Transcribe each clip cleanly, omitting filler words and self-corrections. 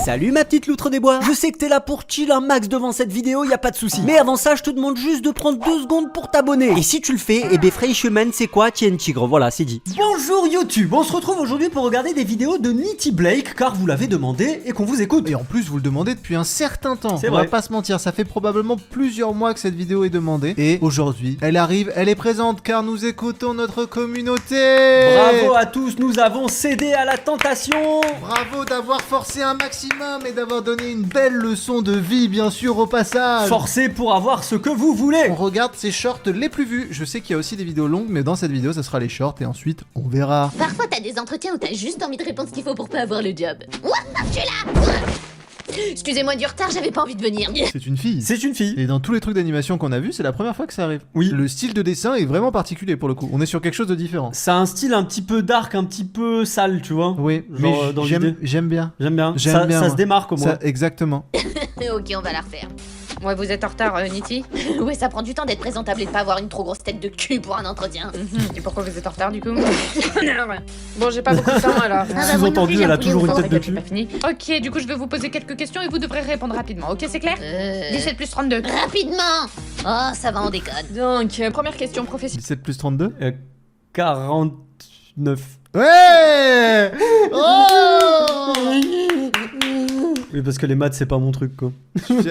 Salut ma petite loutre des bois. Je sais que t'es là pour chill un max devant cette vidéo, y a pas de souci. Mais avant ça, je te demande juste de prendre 2 secondes pour t'abonner. Et si tu le fais, eh ben Freischmann, c'est quoi? Tiens tigre, voilà, c'est dit. Bonjour YouTube, on se retrouve aujourd'hui pour regarder des vidéos de Nitty Blake, car vous l'avez demandé et qu'on vous écoute. Et en plus, vous le demandez depuis un certain temps. C'est On vrai. va pas se mentir, ça fait probablement plusieurs mois que cette vidéo est demandée. Et aujourd'hui, elle arrive, elle est présente car nous écoutons notre communauté. Bravo à tous, nous avons cédé à la tentation. Bravo d'avoir forcé un maximum et d'avoir donné une belle leçon de vie, bien sûr, au passage. Forcé pour avoir ce que vous voulez. On regarde ces shorts les plus vus. Je sais qu'il y a aussi des vidéos longues, mais dans cette vidéo, ça sera les shorts et ensuite, on verra. Parfois, t'as des entretiens où t'as juste envie de répondre ce qu'il faut pour pas avoir le job. Ouah, tu es là. Excusez-moi du retard, j'avais pas envie de venir. C'est une fille. C'est une fille. Et dans tous les trucs d'animation qu'on a vus, c'est la première fois que ça arrive. Oui. Le style de dessin est vraiment particulier pour le coup. On est sur quelque chose de différent. Ça a un style un petit peu dark, un petit peu sale, tu vois. Oui, Genre, mais dans l'idée. j'aime bien. J'aime bien. J'aime bien, Ça moi. se démarque au moins. Ça, exactement. Ok, on va la refaire. Ouais, vous êtes en retard, Nitty. Ouais, ça prend du temps d'être présentable et de pas avoir une trop grosse tête de cul pour un entretien. Et pourquoi vous êtes en retard du coup? Bon, j'ai pas beaucoup de temps alors. Ah bah, moi non Sous-entendu, plus, j'ai elle un a poulet toujours au une four. tête de J'ai cul. pas fini. Ok, du coup, je vais vous poser quelques questions et vous devrez répondre rapidement. Ok, c'est clair? 17 plus 32. Rapidement. Oh, ça va, on déconne. Donc, première question professionnelle. 17 plus 32. 49. Ouais. Oh. Oui, parce que les maths, c'est pas mon truc, quoi.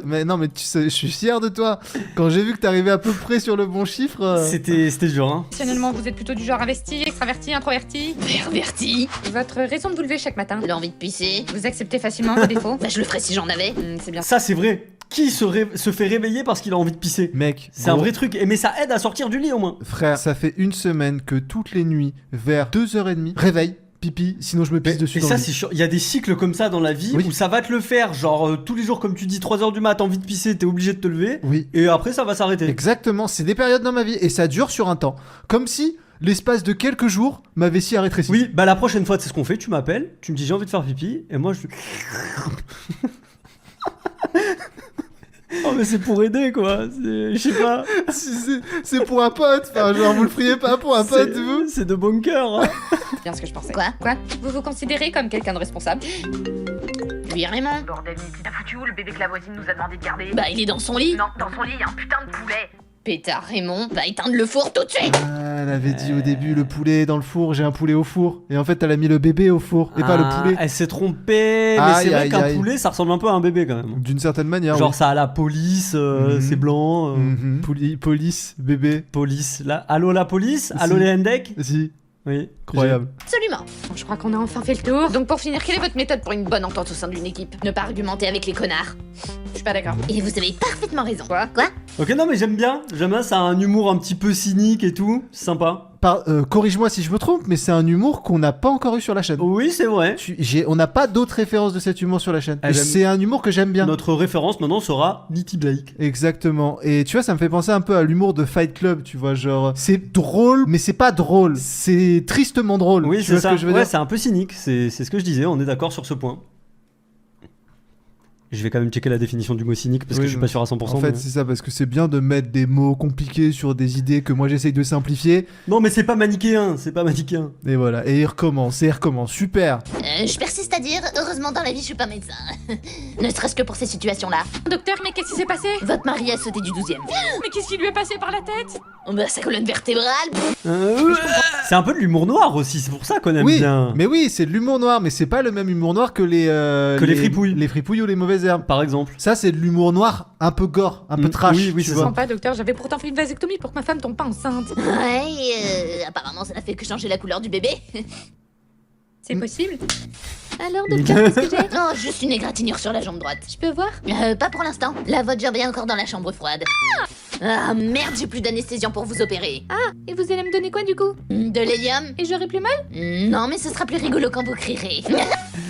Mais non, mais tu sais, je suis fier de toi. Quand j'ai vu que t'arrivais à peu près sur le bon chiffre. C'était dur, hein. Professionnellement, vous êtes plutôt du genre investi, extraverti, introverti. Perverti. Votre raison de vous lever chaque matin. L'envie de pisser. Vous acceptez facilement vos défauts. Bah, je le ferais si j'en avais. C'est bien. Ça, c'est vrai. Qui se fait réveiller parce qu'il a envie de pisser? Mec, C'est un gros, vrai truc. Mais ça aide à sortir du lit, au moins. frère, ça fait une semaine que toutes les nuits, vers 2h30, réveil, pipi, sinon je me pisse dessus Et dans ça, le lit. c'est chiant. Il y a des cycles comme ça dans la vie Oui. où ça va te le faire. Genre, tous les jours, comme tu dis, 3h du mat, t'as envie de pisser, t'es obligé de te lever. Oui, Et après, ça va s'arrêter. exactement, c'est des périodes dans ma vie et ça dure sur un temps. Comme si l'espace de quelques jours, ma vessie a rétréci. Oui, bah la prochaine fois, c'est ce qu'on fait. Tu m'appelles, tu me dis j'ai envie de faire pipi, et moi je. Oh, mais c'est pour aider quoi. Je sais pas. C'est pour un pote, enfin, genre vous le feriez pas pour un pote, vous? C'est de bon cœur. Hein. C'est bien ce que je pensais. Quoi? Vous vous considérez comme quelqu'un de responsable? Lui, Raymond. Bordel, Nitty, t'as foutu où le bébé que la voisine nous a demandé de garder? Bah, il est dans son lit. Non, dans son lit, y a un putain de poulet. Pétard, Raymond. Va éteindre le four tout de suite. Ah, elle avait dit au début le poulet dans le four, j'ai un poulet au four. Et en fait, elle a mis le bébé au four et pas le poulet. Elle s'est trompée. Mais Aïe, c'est vrai aïe, qu'un aïe. poulet, ça ressemble un peu à un bébé quand même. D'une certaine manière. Genre oui. ça a la police, Mhm. c'est blanc. Police, bébé. Police. Allô la police? Allô Si. les Hendek? Si, Oui. incroyable. Absolument. Bon, je crois qu'on a enfin fait le tour. Donc, pour finir, quelle est votre méthode pour une bonne entente au sein d'une équipe? Ne pas argumenter avec les connards. Je suis pas d'accord. Et vous avez parfaitement raison. Quoi? Ok, non mais j'aime bien. Ça a un humour un petit peu cynique et tout. C'est sympa. Corrige-moi si je me trompe, mais c'est un humour qu'on n'a pas encore eu sur la chaîne. Oui, c'est vrai. On n'a pas d'autres références de cet humour sur la chaîne. Ah, Et j'aime- c'est un humour que j'aime bien. Notre référence maintenant sera Nitty Blake. Exactement. Et tu vois, ça me fait penser un peu à l'humour de Fight Club, tu vois, genre c'est drôle, mais c'est pas drôle. C'est tristement drôle. Oui, tu c'est vois ça. ce que je veux Ouais, dire. c'est un peu cynique. C'est ce que je disais. On est d'accord sur ce point. Je vais quand même checker la définition du mot cynique parce que Oui, je suis pas sûr à 100%. En fait, mais- c'est ça, parce que c'est bien de mettre des mots compliqués sur des idées que moi j'essaye de simplifier. Non, mais c'est pas manichéen. C'est pas manichéen. Et voilà, et il recommence, super. Je persiste à dire, heureusement dans la vie, je suis pas médecin. Ne serait-ce que pour ces situations-là. Docteur, mais qu'est-ce qui s'est passé? Votre mari a sauté du 12e. Mais qu'est-ce qui lui est passé par la tête? Bah, sa colonne vertébrale. C'est un peu de l'humour noir aussi. C'est pour ça qu'on aime Oui, bien. mais oui, c'est de l'humour noir, mais c'est pas le même humour noir que les les fripouilles. Les fripouilles ou les mauvaises herbes. Par exemple. Ça, c'est de l'humour noir un peu gore, un peu trash. oui, tu c'est vois. ça. Sympa, docteur, j'avais pourtant fait une vasectomie pour que ma femme tombe pas enceinte. Ouais, apparemment, ça n'a fait que changer la couleur du bébé. C'est possible? Alors, docteur, qu'est-ce que j'ai? Oh, juste une égratignure sur la jambe droite. Je peux voir? Pas pour l'instant. La votre jambe est encore dans la chambre froide. Ah, merde, j'ai plus d'anesthésiant pour vous opérer. Et vous allez me donner quoi du coup? De l'hélium? Et j'aurai plus mal? Non, mais ce sera plus rigolo quand vous crierez.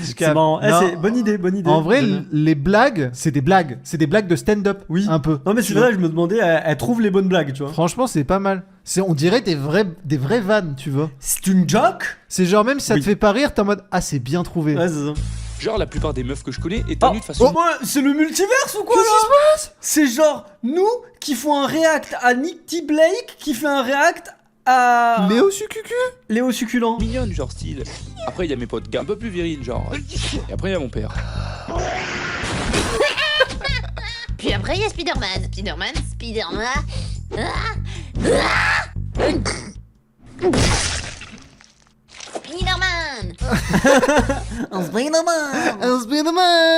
C'est marrant. Non. C'est bonne idée, bonne idée. En vrai, J'aime bien. les blagues, c'est des blagues. C'est des blagues de stand-up. Oui. Un peu. Non, mais c'est Tu vois. vrai, je me demandais, elle trouve les bonnes blagues, tu vois. Franchement, c'est pas mal. On dirait des vraies vannes, tu vois. C'est une joke? C'est genre, même si ça Oui. te fait pas rire, t'es en mode ah, c'est bien trouvé. Ouais, c'est ça. Genre la plupart des meufs que je connais étaient Oh, nues de façon... c'est le multiverse ou quoi? Qu'est-ce qui se passe? C'est genre nous qui font un react à Nitty Blake qui fait un react Ah, Léo Sucucu. Léo succulent. Mignonne, genre style. Après, il y a mes potes gars un peu plus virils, genre. Et après, il y a mon père. Puis après, il y a Spider-Man. Spider-Man.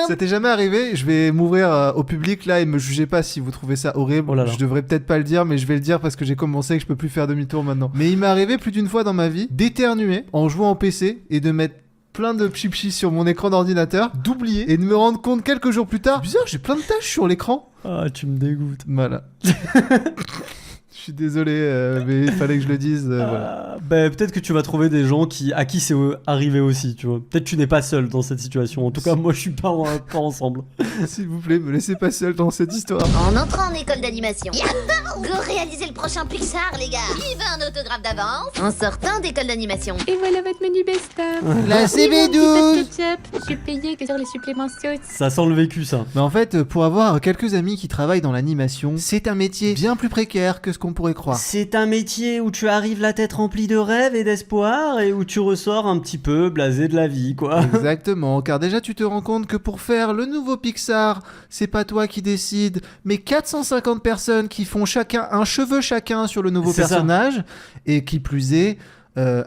Ça t'est jamais arrivé? Je vais m'ouvrir au public là et me jugez pas si vous trouvez ça horrible. Oh là là. Je devrais peut-être pas le dire, mais je vais le dire parce que j'ai commencé et que je peux plus faire demi-tour maintenant. Mais il m'est arrivé plus d'une fois dans ma vie d'éternuer en jouant au PC et de mettre plein de pchipchis sur mon écran d'ordinateur, d'oublier et de me rendre compte quelques jours plus tard. Bizarre, j'ai plein de taches sur l'écran. Ah, tu me dégoûtes. Voilà. Je suis désolé, mais il fallait que je le dise. Voilà. Bah, peut-être que tu vas trouver des gens à qui c'est arrivé aussi, tu vois. Peut-être que tu n'es pas seul dans cette situation. En tout cas, moi, je suis pas ensemble. S'il vous plaît, me laissez pas seul dans cette histoire. En entrant en école d'animation. Go réaliser le prochain Pixar, les gars. Qui veut un autographe d'avance? En sortant d'école d'animation. Et voilà votre menu best-of. La CB12. Je suis payé que sur les suppléments sauce. Ça sent le vécu, ça. Mais en fait, pour avoir quelques amis qui travaillent dans l'animation, c'est un métier bien plus précaire que ce qu'on pourrait croire. C'est un métier où tu arrives la tête remplie de rêves et d'espoir et où tu ressors un petit peu blasé de la vie, quoi. Exactement, car déjà tu te rends compte que pour faire le nouveau Pixar, c'est pas toi qui décides, mais 450 personnes qui font chacun un cheveu chacun sur le nouveau C'est ça. personnage, et qui plus est,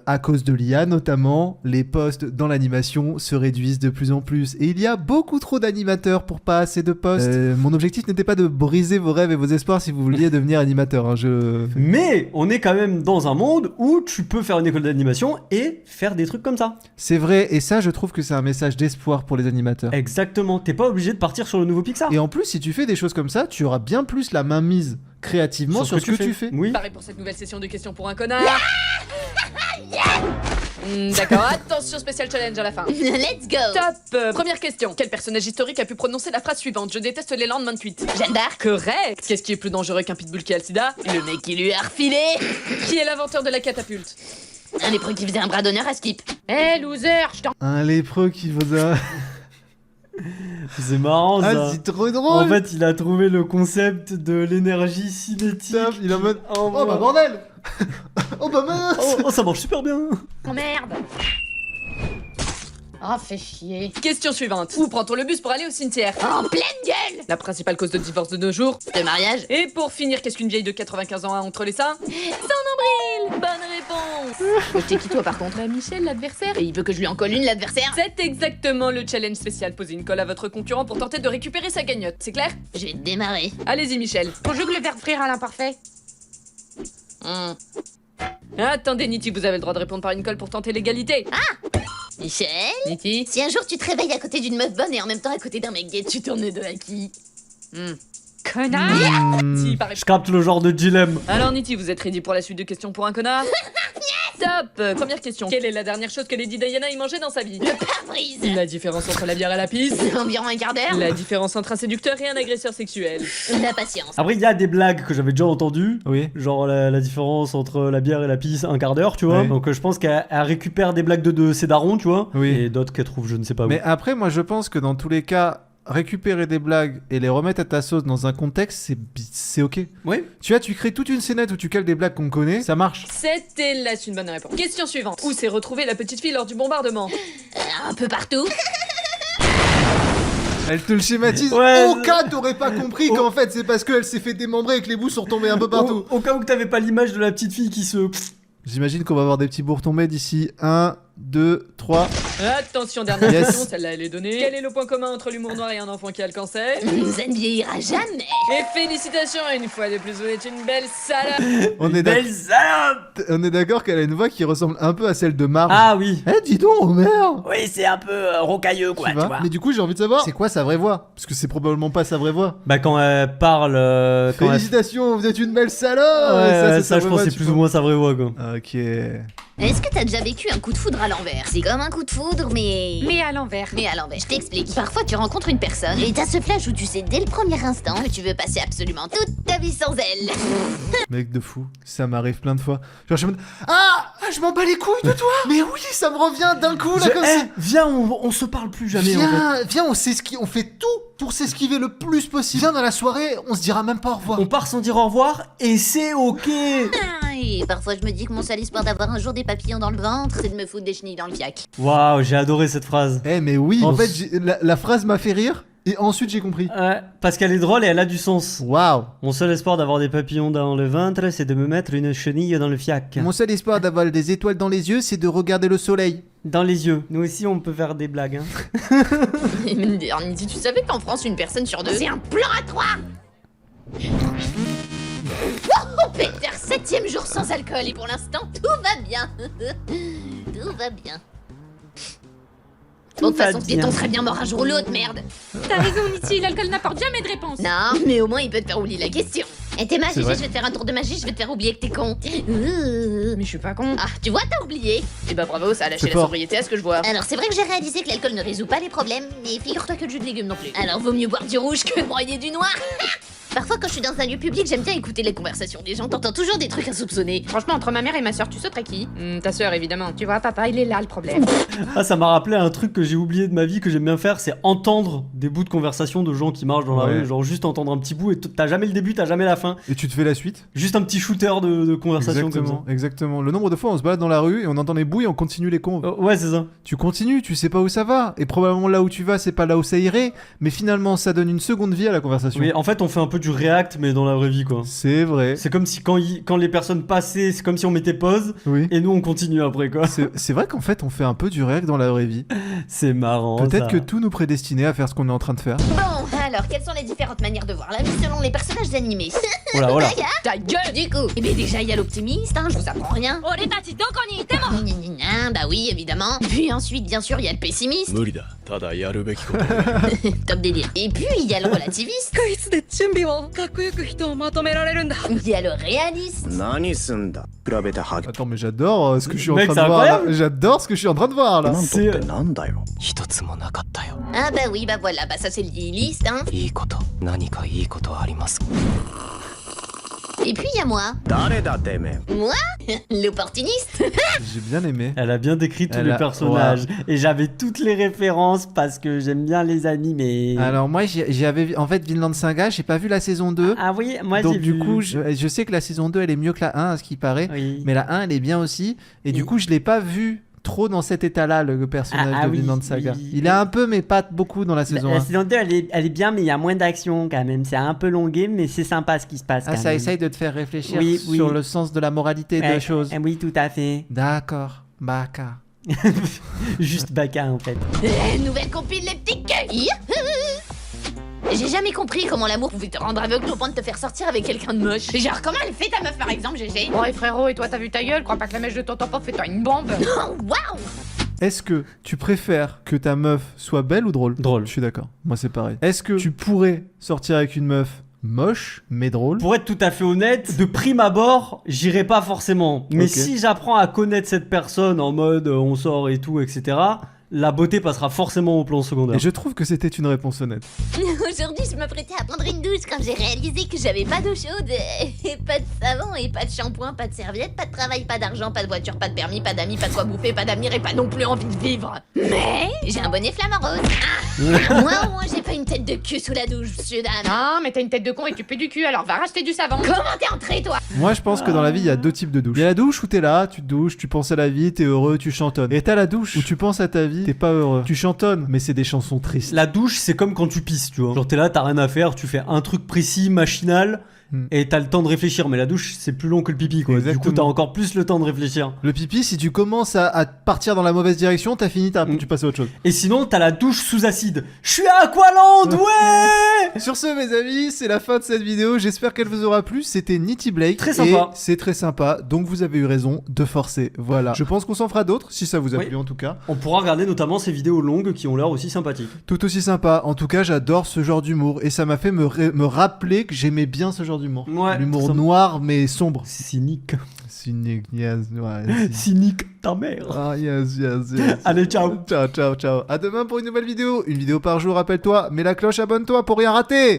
à cause de l'IA notamment, les postes dans l'animation se réduisent de plus en plus. Et il y a beaucoup trop d'animateurs pour pas assez de postes. Mon objectif n'était pas de briser vos rêves et vos espoirs si vous vouliez devenir animateur. Hein, Mais on est quand même dans un monde où tu peux faire une école d'animation et faire des trucs comme ça. C'est vrai, et ça je trouve que c'est un message d'espoir pour les animateurs. Exactement, t'es pas obligé de partir sur le nouveau Pixar. Et en plus, si tu fais des choses comme ça, tu auras bien plus la main mise créativement sur ce que tu fais. Oui. Pareil pour cette nouvelle session de questions pour un connard. D'accord, attention, spécial challenge à la fin. Let's go. Top. Première question. Quel personnage historique a pu prononcer la phrase suivante? Je déteste les lendemains de cuite. Jeanne d'Arc. Correct. Qu'est-ce qui est plus dangereux qu'un pitbull qui a le sida? Le mec qui lui a refilé. Qui est l'inventeur de la catapulte? Un lépreux qui faisait un bras d'honneur à Skip. Eh loser, je t'en... Un lépreux qui vous a... C'est marrant ça. Ah, c'est trop drôle. En fait, il a trouvé le concept de l'énergie cinétique. Top, il est en mode... Oh, Oh bah bordel. Oh bah mince. Oh, ça marche super bien. Oh merde. Oh, fait chier. Question suivante. Où prend-on le bus pour aller au cimetière? En pleine gueule. La principale cause de divorce de nos jours. Le mariage. Et pour finir, qu'est-ce qu'une vieille de 95 ans a entre les seins? Son nombril. Bonne réponse. Je t'ai qui toi par contre? Bah Michel, l'adversaire. Et il veut que je lui en colle une l'adversaire? C'est exactement le challenge spécial. Posez une colle à votre concurrent pour tenter de récupérer sa cagnotte. C'est clair? Je vais te démarrer. Allez-y Michel. Conjugue le verbe frire à l'imparfait. Attendez Niti, vous avez le droit de répondre par une colle pour tenter l'égalité. Michel. Niti. Si un jour tu te réveilles à côté d'une meuf bonne et en même temps à côté d'un mec gay, tu tournes le dos à qui? Connard. Si, pareil. Je capte le genre de dilemme. Alors Niti, vous êtes ready pour la suite de questions pour un connard? Top. Première question. Quelle est la dernière chose que Lady Diana ait mangé dans sa vie? Le pare-brise. La différence entre la bière et la pisse. Environ un quart d'heure. La différence entre un séducteur et un agresseur sexuel. La patience. Après, il y a des blagues que j'avais déjà entendues. Oui. Genre la différence entre la bière et la pisse, un quart d'heure, tu vois. Oui. Donc je pense qu'elle récupère des blagues de ses darons, tu vois. Oui. Et d'autres qu'elle trouve, je ne sais pas où. Mais après, moi je pense que dans tous les cas, récupérer des blagues et les remettre à ta sauce dans un contexte, c'est ok. Oui. Tu vois, tu crées toute une scénette où tu cales des blagues qu'on connaît, ça marche. C'était là une bonne réponse. Question suivante. Où s'est retrouvée la petite fille lors du bombardement? Un peu partout. Elle te le schématise. Ouais, Au cas t'aurais pas compris qu'en fait c'est parce qu'elle s'est fait démembrer et que les bouts sont tombés un peu partout. Au cas où que t'avais pas l'image de la petite fille qui se... J'imagine qu'on va avoir des petits bouts retombés d'ici 1, 2, 3. Attention, dernière Yes. question, celle-là elle est donnée. Quel est le point commun entre l'humour noir et un enfant qui a le cancer? Ça ne vieillira jamais. Et félicitations, une fois de plus, vous êtes une belle salope. On est Belle salope. on est d'accord qu'elle a une voix qui ressemble un peu à celle de Marge. Ah oui. Eh, dis donc, Homer. Oui, c'est un peu rocailleux, quoi, Tu vois. Mais du coup, j'ai envie de savoir, c'est quoi sa vraie voix? Parce que c'est probablement pas sa vraie voix. Bah quand elle parle... quand elle... Félicitations, vous êtes une belle salope. Ouais, c'est sa je vraie pense voix, que c'est tu plus vois. ou moins sa vraie voix, quoi. Ok. Est-ce que t'as déjà vécu un coup de foudre à l'envers? C'est comme un coup de foudre, mais... Mais à l'envers. Mais à l'envers, je t'explique. Parfois, tu rencontres une personne et t'as ce flash où tu sais dès le premier instant que tu veux passer absolument toute ta vie sans elle. Mec de fou, ça m'arrive plein de fois. Genre, je suis en mode, ah, je m'en bats les couilles de toi. Mais oui, ça me revient d'un coup là comme ça. Viens, on se parle plus jamais, en fait. Viens, on fait tout pour s'esquiver le plus possible. Viens dans la soirée, on se dira même pas au revoir. On part sans dire au revoir et c'est ok. Et parfois je me dis que mon seul espoir d'avoir un jour des papillons dans le ventre, c'est de me foutre des chenilles dans le fiac. Waouh, j'ai adoré cette phrase. Eh mais oui, en On fait s- la phrase m'a fait rire et ensuite j'ai compris. Ouais, parce qu'elle est drôle et elle a du sens. Waouh. Mon seul espoir d'avoir des papillons dans le ventre, c'est de me mettre une chenille dans le fiac. Mon seul espoir d'avoir des étoiles dans les yeux, c'est de regarder le soleil. Dans les yeux. Nous aussi, on peut faire des blagues. Hein. Mais si tu savais qu'en France, une personne sur deux, c'est un plan à trois. Oh, Peter, 7ème jour sans alcool et pour l'instant, tout va bien. Tout va bien. Bon, de toute va façon, ce bien. piéton serait bien mort un jour ou l'autre, merde. T'as raison, Nitty, l'alcool n'apporte jamais de réponse. Non, mais au moins il peut te faire oublier la question. Et t'es C'est Gigi, vrai. je vais te faire un tour de magie, je vais te faire oublier que t'es con. Mais je suis pas con. Ah, tu vois, t'as oublié. Et bah bravo, ça a lâché C'est la fort. sobriété à ce que je vois. Alors c'est vrai que j'ai réalisé que l'alcool ne résout pas les problèmes, mais figure-toi que le jus de légumes non plus. Alors vaut mieux boire du rouge que de broyer du noir. Parfois quand je suis dans un lieu public, j'aime bien écouter les conversations des gens, t'entends toujours des trucs insoupçonnés. Franchement, entre ma mère et ma soeur, tu sauterais qui Ta soeur, évidemment. Tu vois, papa, il est là le problème. Ah, ça m'a rappelé un truc que j'ai oublié de ma vie, que j'aime bien faire, c'est entendre des bouts de conversation de gens qui marchent dans la Ouais. rue. Genre juste entendre un petit bout et t'as jamais le début, t'as jamais la fin. Et tu te fais la suite. Juste un petit shooter de conversation comme ça. Exactement, exactement. Le nombre de fois on se balade dans la rue et on entend les bouts et on continue les conves. Oh, ouais, c'est ça. Tu continues, tu sais pas où ça va. Et probablement là où tu vas, c'est pas là où ça irait. Mais finalement, ça donne une seconde vie à la conversation. Oui, en fait, on fait un peu du react, mais dans la vraie vie, quoi. C'est vrai. C'est comme si quand les personnes passaient, c'est comme si on mettait pause Oui. et nous on continue après, quoi. C'est vrai qu'en fait, on fait un peu du réel dans la vraie vie. C'est marrant. Peut-être ça. que tout nous prédestinait à faire ce qu'on est en train de faire. Bon, alors quelles sont les différentes manières de voir la vie selon les personnages animés? Voilà, voilà. Ta gueule. Du coup, eh bien déjà il y a l'optimiste, hein, je vous apprends rien. Bah oui, évidemment. Puis ensuite, bien sûr, il y a le pessimiste. 無理だただやるべきこと Top délire. Et puis il y a le relativiste. こいつで準備をかっこよく人をまとめられるんだ。 Il y a le réaliste. 何すんだ比べては Attends, mais j'adore ce que je suis en Mec, train de c'est voir là. incroyable. J'adore ce que je suis en train de voir là. なんとc'est- ってなんだよ一つもなかったよ。 Ah bah oui, bah voilà, bah ça c'est le nihiliste, hein. いいこと、何かいいことありますか？ Et puis il y a moi. 誰だてめえ Moi L'opportuniste. J'ai bien aimé. Elle a bien décrit tous Elle les a- personnages. Et j'avais toutes les références parce que j'aime bien les animés. Alors moi j'avais vu en fait Vinland Saga, j'ai pas vu la saison 2. Ah oui, moi donc j'ai du vu. coup je sais que la saison 2 elle est mieux que la 1 à ce qui paraît. Oui. Mais la 1 elle est bien aussi. Et du Oui. coup je l'ai pas vu trop dans cet état là le personnage Ah, de oui, Vinland Saga. oui. Il est un peu mais pas beaucoup dans la saison La 1. saison 2, elle est bien, mais il y a moins d'action quand même. C'est un peu longué, mais c'est sympa ce qui se passe. Ah quand ça même. essaye de te faire réfléchir Oui, oui. sur le sens de la moralité Ouais, des choses. Oui, tout à fait. D'accord. Baka. Juste Baka en fait. Nouvelle compile, les petits culs. Youhou. J'ai jamais compris comment l'amour pouvait te rendre aveugle au point de te faire sortir avec quelqu'un de moche. Genre, comment elle fait ta meuf par exemple, GG? Ouais, frérot, et toi, t'as vu ta gueule? Crois pas que la mèche de ton tampon fait toi une bombe. Oh, waouh! Est-ce que tu préfères que ta meuf soit belle ou drôle? Drôle. Je suis d'accord. Moi c'est pareil. Est-ce que tu pourrais sortir avec une meuf moche mais drôle? Pour être tout à fait honnête, de prime abord, j'irai pas forcément. Mais Ok. si j'apprends à connaître cette personne en mode on sort et tout, etc., la beauté passera forcément au plan secondaire. Et je trouve que c'était une réponse honnête. Aujourd'hui, je m'apprêtais à prendre une douche quand j'ai réalisé que j'avais pas d'eau chaude, et pas de savon, et pas de shampoing, pas de serviette, pas de travail, pas d'argent, pas de voiture, pas de permis, pas d'amis, pas de quoi bouffer, pas d'avenir et pas non plus envie de vivre. Mais j'ai un bonnet flamant rose. Ah. Moi au moins j'ai pas une tête de cul sous la douche, monsieur Dan. Non, mais t'as une tête de con et tu pues du cul, alors va racheter du savon. Comment t'es entré toi? Moi je pense que dans la vie il y a deux types de douches. Il y a la douche où t'es là, tu te douches, tu penses à la vie, t'es heureux, tu chantonnes. Et t'as la douche où tu penses à ta vie, t'es pas heureux. Tu chantonnes, mais c'est des chansons tristes. La douche, c'est comme quand tu pisses, tu vois. Genre t'es là, t'as rien à faire, tu fais un truc précis, machinal, Hmm. et t'as le temps de réfléchir. Mais la douche, c'est plus long que le pipi, quoi. Du coup, Exactement. t'as encore plus le temps de réfléchir. Le pipi, si tu commences à partir dans la mauvaise direction, t'as fini, tu passes à autre chose. Et sinon, t'as la douche sous acide. Je suis à Aqualand, ouais. Sur ce, mes amis, c'est la fin de cette vidéo. J'espère qu'elle vous aura plu. C'était Nitty Blake. Très sympa. Et c'est très sympa. Donc vous avez eu raison de forcer. Voilà. Je pense qu'on s'en fera d'autres, si ça vous a Oui. plu en tout cas. On pourra regarder notamment ces vidéos longues qui ont l'air aussi sympathiques. Tout aussi sympa. En tout cas, j'adore ce genre d'humour. Et ça m'a fait me rappeler que j'aimais bien ce genre d'humour. Ouais, L'humour ça- noir mais sombre. Cynique. Cynique, yes, ouais, Cynique, ta mère. Ah, yes, yes, yes. Allez, ciao. Ciao, ciao, ciao. À demain pour une nouvelle vidéo. Une vidéo par jour, rappelle-toi. Mets la cloche, abonne-toi pour rien rater.